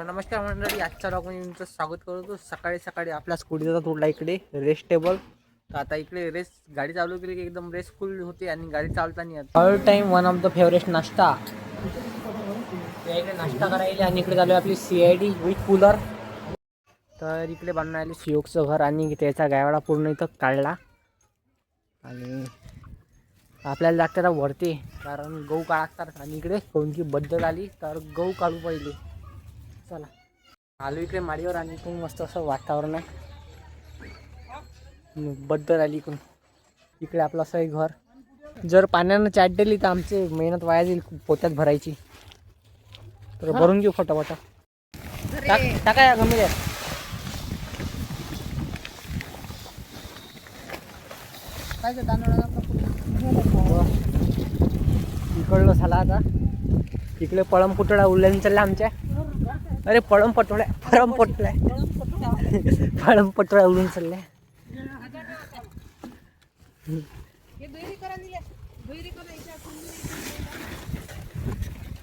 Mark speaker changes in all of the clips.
Speaker 1: नमस्कार मंडळी, आजच्या ब्लॉगमध्ये तुमचं स्वागत करतो। सकाळी सकाळी आपला स्कूटीचा तोडला इकडे रेस टेबल। तर आता इकडे रेस गाडी चालू केली की एकदम रेसफुल होते आणि गाडी चालताना all time one of the favourite नाश्ता। इकडे नाश्ता करायला आणि इकडे चालू आपली CID विथ कूलर। तर इकडे बांधून आले शियोगचं घर आणि त्याचा गायवाडा पूर्ण इथं काढला आणि आपल्याला लागतं आता वरती, कारण गहू काढतात आणि इकडे कोणती बद्दल आली तर गहू काढू पहिले। चला आलो इकडे माडीवर आणि इकडून मस्त असं वातावरण आहे, बद्दल आली इकडून। इकडे आपलं असं आहे घर। जर पाण्यानं चाट दिली तर आमची मेहनत वाया जाईल पोत्यात भरायची, तर भरून घेऊ फटाफट। टाका या गंभीर इकडलं झाला आता। इकडे पळम पुतळा उल्लेन चालला आमच्या। अरे पळम पटोळ्या पळम पटोळ्या उडून चालल्या।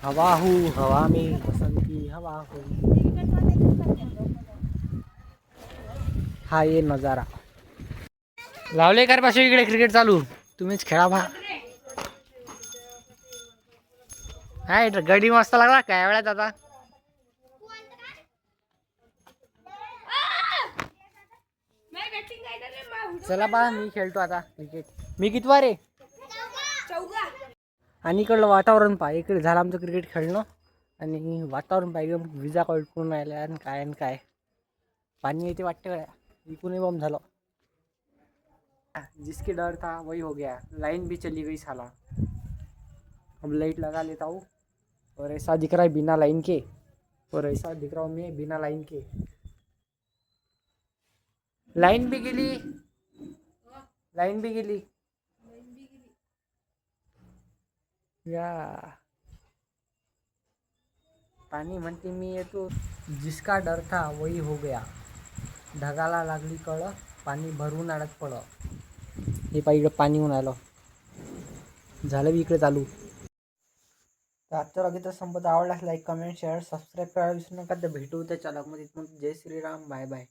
Speaker 1: हवा हू हवा में बसंती हवा हो, हा ये नजारा लावले कर पाशी। इकडे क्रिकेट चालू, तुम्हीच खेळा भा। हा गडी मस्त लागला काय वेळात आता। चला बा मी खेळतो आता क्रिकेट। मी किती वार आहे आणि इकडलं वातावरण पहा। इकडे झालं आमचं क्रिकेट खेळणं आणि वातावरण पाहिजे विजा कळकून राहिल्या आणि काय पाणी येते वाटते गड्या। इकूनही बॉम्ब झालं। जिसके डर था वही हो गया, लाइन भी चली गई साला। अब लाइट लगा लेता हूँ और ऐसा दिख रहा है बिना लाइन के, और ऐसा दिख रहा हूँ मैं बिना लाइन के। लाइन भी गेली, लाइन भी गेली या पाणी म्हणते मी येतो। जिसका डर था वही हो गया, ढगाला लागली कळ पाणी भरून अडत पड। हे पाहिजे पाणी होऊन आलं झालं बी इकडे चालू। तर आजचा व्हिडिओ संपत आवडल्यास लाईक कमेंट शेअर सबस्क्राईब करायला विसरू नका। तर भेटू त्याच्या ब्लॉगमध्ये। जय श्रीराम, बाय बाय।